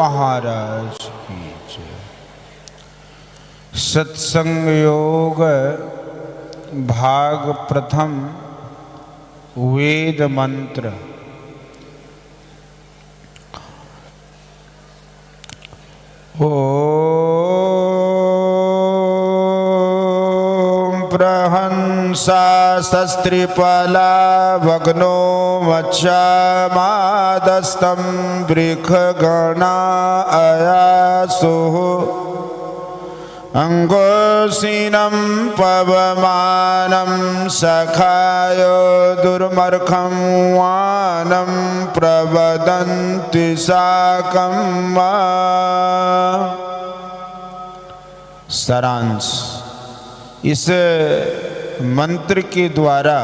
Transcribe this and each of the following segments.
महाराज की जय। सत्संग योग भाग प्रथम वेद मंत्र। ओम प्रहंसा शस्त्रिपला भग्नो मच्छमादस्तं वृखगणा अयासुः अंगोसीनं पवमानं सखाय दुर्मर्खं वानं प्रवदन्ति साकं मा। सारांश। इस मंत्र के द्वारा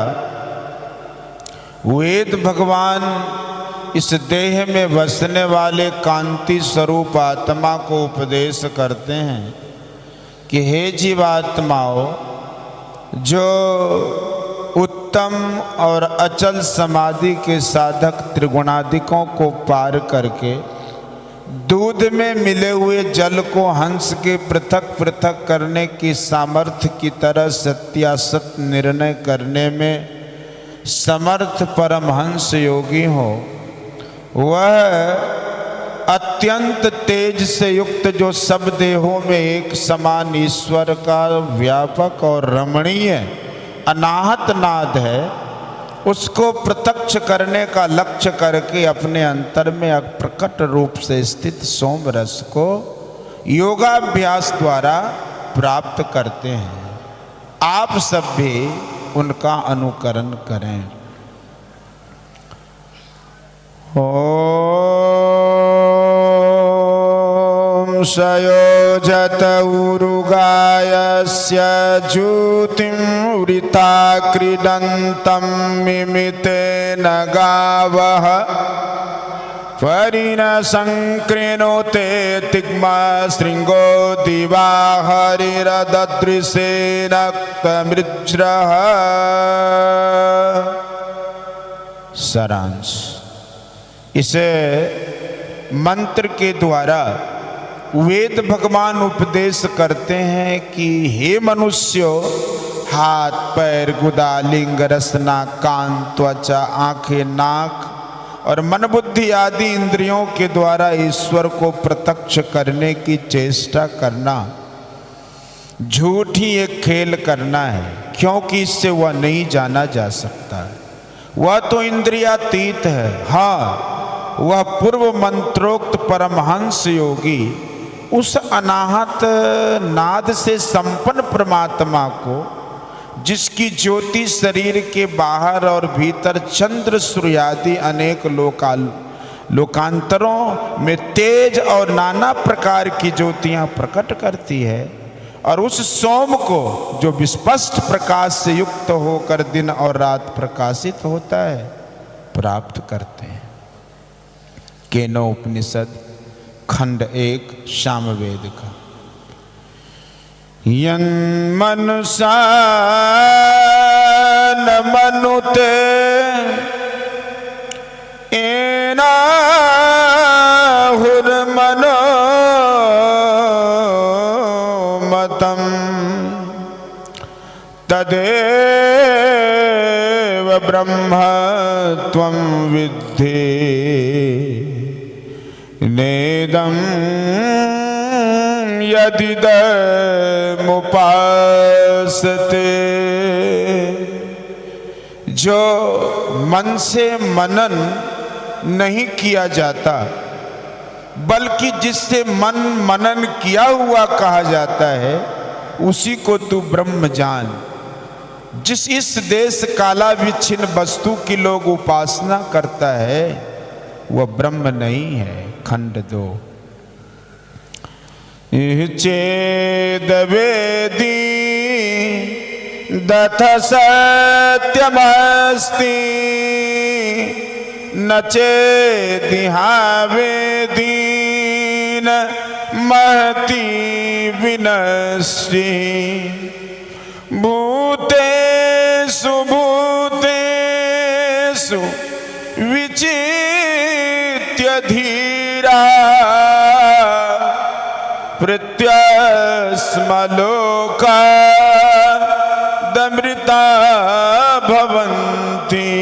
वेद भगवान इस देह में बसने वाले कांति स्वरूप आत्मा को उपदेश करते हैं कि हे जीवात्माओं, जो उत्तम और अचल समाधि के साधक त्रिगुणादिकों को पार करके दूध में मिले हुए जल को हंस के पृथक पृथक करने की सामर्थ्य की तरह सत्यासत निर्णय करने में समर्थ परमहंस योगी हो, वह अत्यंत तेज से युक्त जो सब देहों में एक समान ईश्वर का व्यापक और रमणीय अनाहत नाद है, उसको प्रत्यक्ष करने का लक्ष्य करके अपने अंतर में अप्रकट रूप से स्थित सोम रस को योगाभ्यास द्वारा प्राप्त करते हैं। आप सब भी उनका अनुकरण करें। ओम सयोजत उरुगायस्य ज्योतिं वृथा क्रीडन्तं मिमितेन गावः परिन संकृणोते तिग्मा श्रृंगो दिवा हरिरददृशेन नक्तमृज्रः। सारांश। इसे मंत्र के द्वारा वेद भगवान उपदेश करते हैं कि हे मनुष्यों, हाथ पैर गुदा लिंग रसना कान त्वचा आंखें नाक और मन बुद्धि आदि इंद्रियों के द्वारा ईश्वर को प्रत्यक्ष करने की चेष्टा करना झूठी एक खेल करना है, क्योंकि इससे वह नहीं जाना जा सकता। वह तो इंद्रियातीत है। हाँ, वह पूर्व मंत्रोक्त परमहंस योगी उस अनाहत नाद से संपन्न परमात्मा को, जिसकी ज्योति शरीर के बाहर और भीतर चंद्र सूर्यादि अनेक लोकांतरों में तेज और नाना प्रकार की ज्योतियां प्रकट करती है, और उस सोम को जो विस्पष्ट प्रकाश से युक्त होकर दिन और रात प्रकाशित होता है, प्राप्त करते हैं। केनोपनिषद खंड 1 सामवेद का। यन्मनुषा न मनुते एनाहुर्मनो मतम तदेव ब्रह्म त्वं विद्धि नेदं यदिदमुपासते। जो मन से मनन नहीं किया जाता, बल्कि जिससे मन मनन किया हुआ कहा जाता है, उसी को तू ब्रह्म जान। जिस इस देश काला विच्छिन्न वस्तु की लोग उपासना करता है, वह ब्रह्म नहीं है। खंड 2। चेद वेदी दथ सत्यमस्ति न चेदिहा वेदीन महति विनश्री भूतेषु भूतेषु विचित्य धीरा भृत्यस्मलोका दमृता भवन्ति।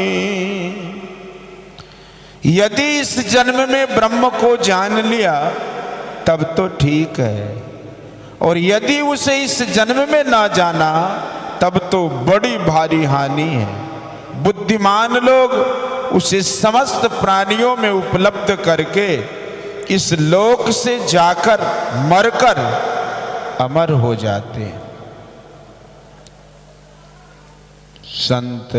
यदि इस जन्म में ब्रह्म को जान लिया तब तो ठीक है, और यदि उसे इस जन्म में ना जाना तब तो बड़ी भारी हानि है। बुद्धिमान लोग उसे समस्त प्राणियों में उपलब्ध करके इस लोक से जाकर मरकर अमर हो जाते हैं। संत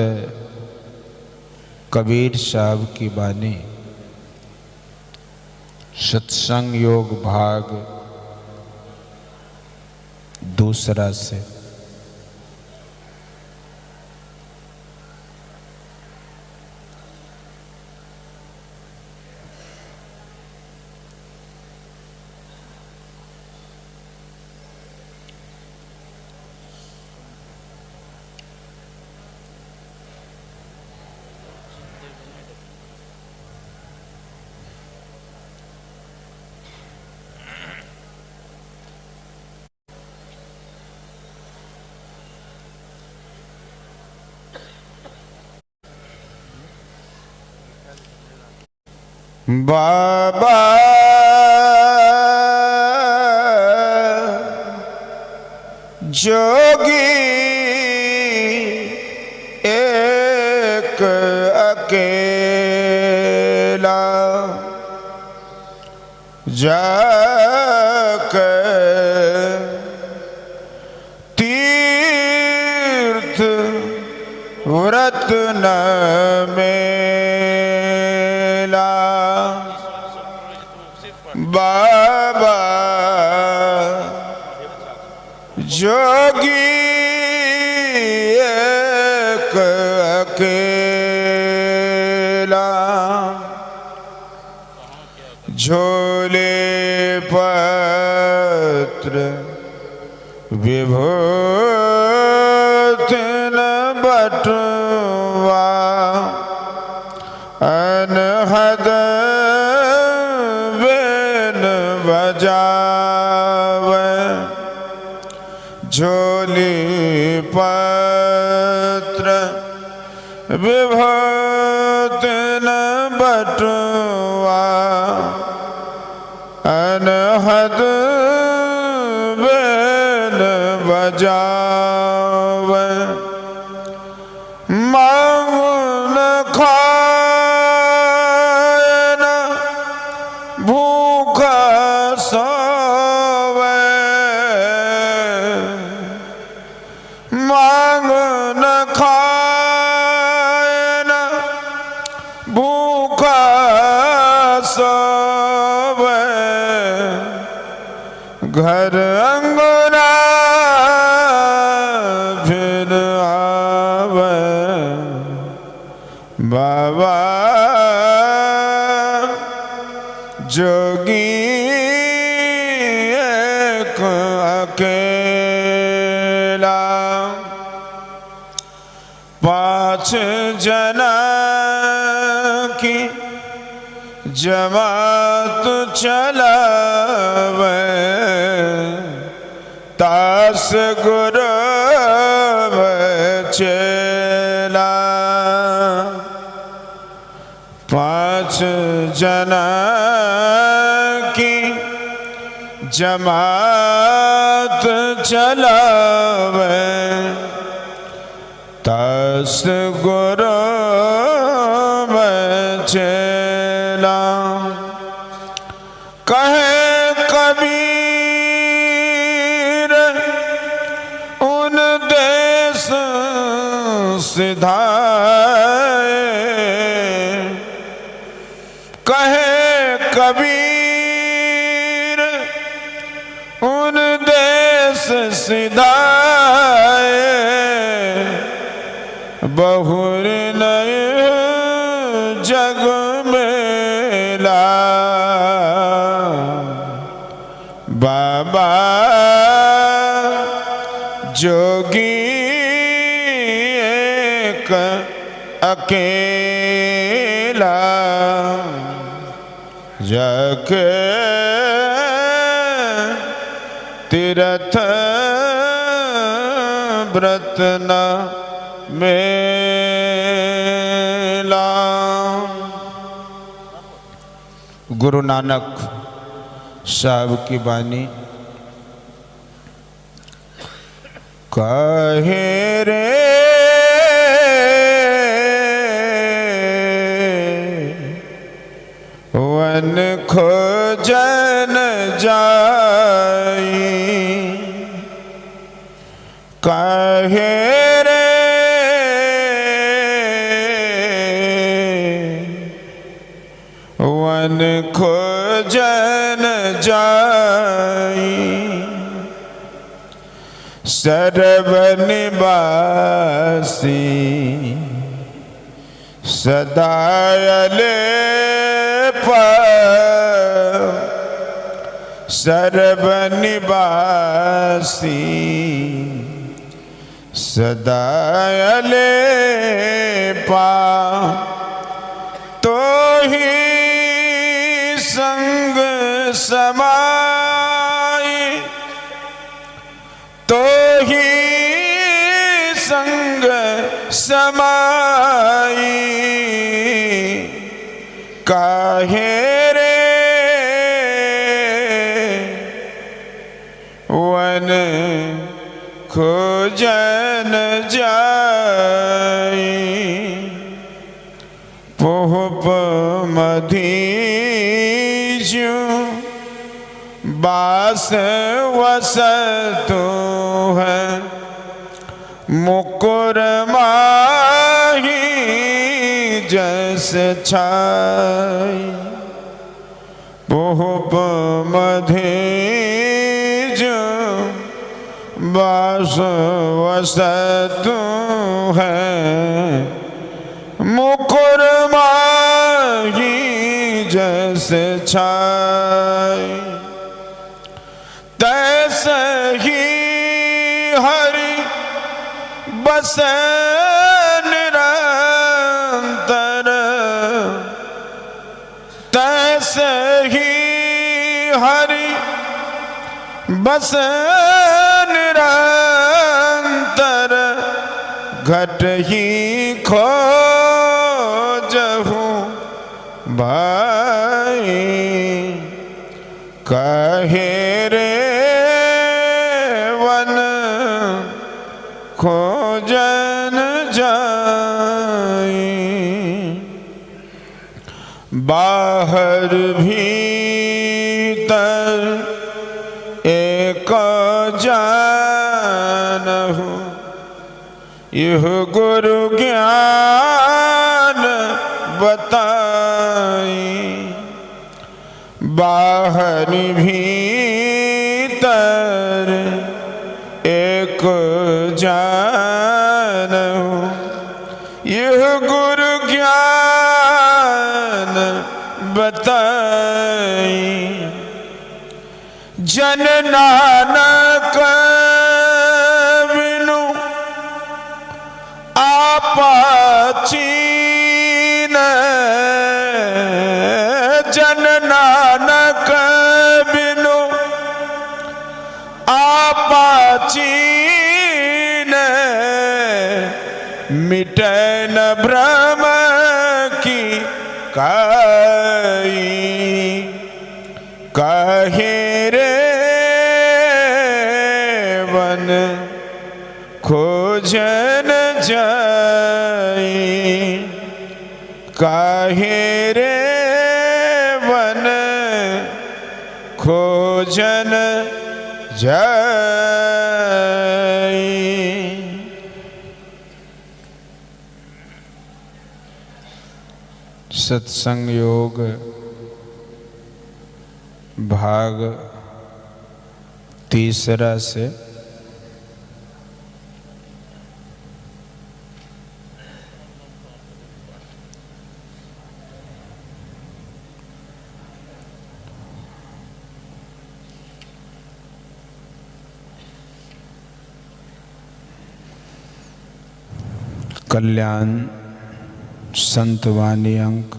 कबीर साहब की वाणी, सत्संग योग भाग 2 से। बाबा जोगी एक अकेला जाकर तीर्थ व्रत न मेला। बाबा जोगी एक अकेला झोले पत्र विभूति न बटवा अनहद वेन बजावे। झोली पत्र विभूति न बटवा अनहद वेन बजावे। मांगू न खाए न भूखा सोवे। मांग न खाए न भूखा सोवे। घर अंगना फिर आवे। बाबा जोगी एक अकेला 5 जना की जमात चलावे। तास गुरु चेला 5 जना की जमात चलावे। तास गुरु चेला कहे कबीर उन देश सिधाए। कहे कबीर उन देश सिधाए। बहुर नए जग मेला। बाबा जोगी एक अकेला जाके तीर्थ व्रत न मेला। गुरु नानक साहब की बानी कहे रे वन खोजन जाई, कहे रे वन खोजन जाई, सर्वनिवासी सदायले सर्वनिवासी सदायले पा, तो ही संग समाई, तो ही संग समाई, काहे रे वन खोजन जाई, पुष्प मधीजु बास वसतु है, मुकुर माही जस छाई, पुष्प मधीजु बास वसतु है, मुकुर माही जस छाई, तैसे ही हरि बसे निरंतर, तैसे ही हरि बसे निरंतर, घट ही खोजहु भाई, कहे रे वन खोजन जाई, बाहर भीतर एक जानहु, यह गुरु ज्ञान बताई, बाहर भीतर एक जानहु, यह गुरु ज्ञान बताई, जन नानक बिनु आपा चीन, जन नानक बिनु आपा चीन, मिटे न भ्रम की काई, कहे रे वन खोजन जाई, काहे रे वन खोजन जाई। सत्संग योग भाग तीसरा से कल्याण संतवाणी अंक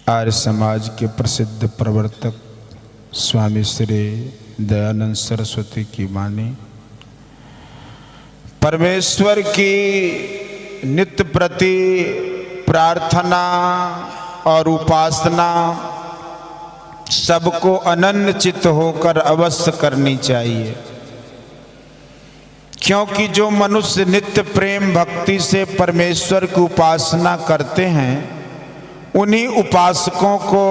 आर्य समाज के प्रसिद्ध प्रवर्तक स्वामी श्री दयानंद सरस्वती की वाणी। परमेश्वर की नित्य प्रति प्रार्थना और उपासना सबको अनन्य चित्त होकर अवश्य करनी चाहिए, क्योंकि जो मनुष्य नित्य प्रेम भक्ति से परमेश्वर की उपासना करते हैं उन्हीं उपासकों को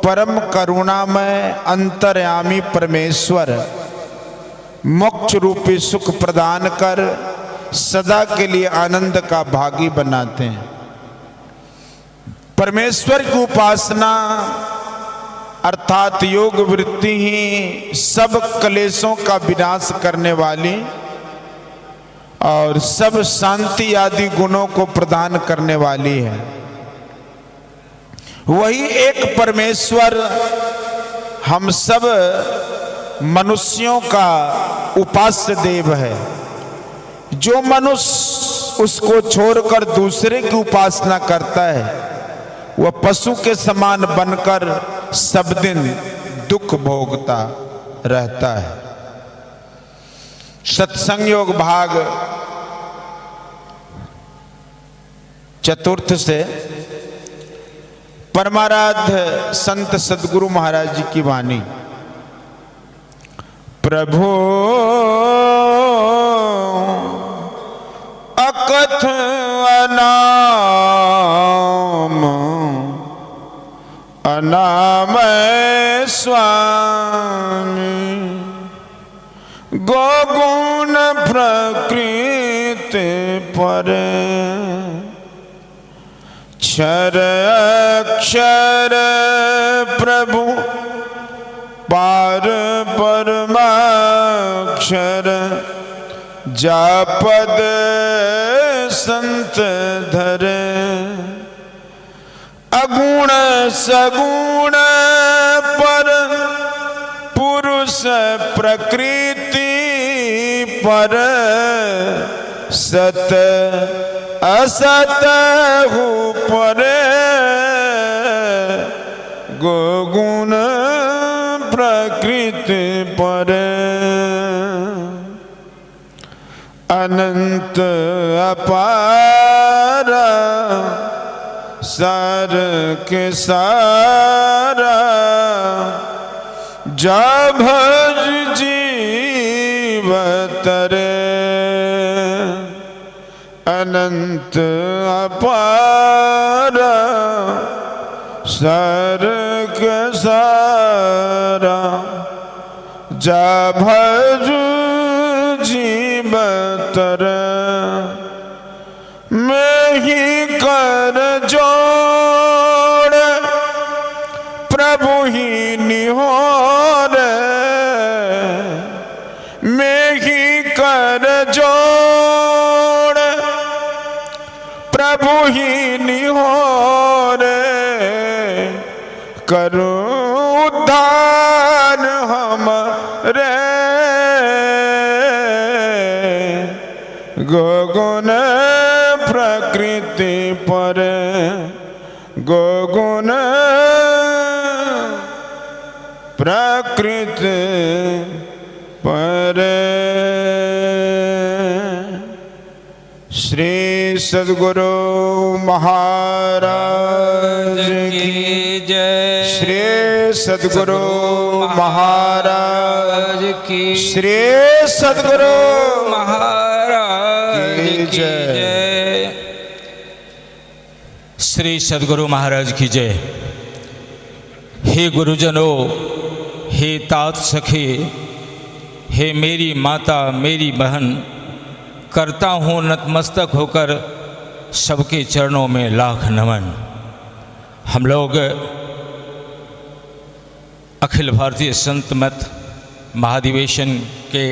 परम करुणामय अंतर्यामी परमेश्वर मोक्ष रूपी सुख प्रदान कर सदा के लिए आनंद का भागी बनाते हैं। परमेश्वर की उपासना अर्थात योग वृत्ति ही सब क्लेशों का विनाश करने वाली और सब शांति आदि गुणों को प्रदान करने वाली है। वही एक परमेश्वर हम सब मनुष्यों का उपास्य देव है। जो मनुष्य उसको छोड़कर दूसरे की उपासना करता है वह पशु के समान बनकर सब दिन दुख भोगता रहता है। सत्संग योग भाग चतुर्थ से परमाराध्य संत सद्गुरु महाराज जी की वाणी। प्रभु अकथ अनाम अनामय स्वामी गोगुण प्रकृति पर क्षर अक्षर प्रभु पार परमाक्षर जापद संत धरे अगुण सगुण पर पुरुष प्रकृति पर सत असत हो परे गोगुण प्रकृति पर अनंत अपार सार के सारा जब जीव तरे अनंत अपार सार के सारा जब जीव तरे मैं ही कर जोड़ प्रभु ही निहोर मैं ही कर जोड़ प्रभु ही निहोर करो उद्धार हमरे गोगुण प्रकृति पर गोगुण प्रकृति पर। श्री सद्गुरु महाराज की जय। श्री सद्गुरु महाराज की। श्री सद्गुरु महाराज की जय। श्री सद्गुरु महाराज की जय। हे गुरुजनों, हे तात सखे, हे मेरी माता मेरी बहन, करता हूँ नतमस्तक होकर सबके चरणों में लाख नमन। हम लोग अखिल भारतीय संत मत महाधिवेशन के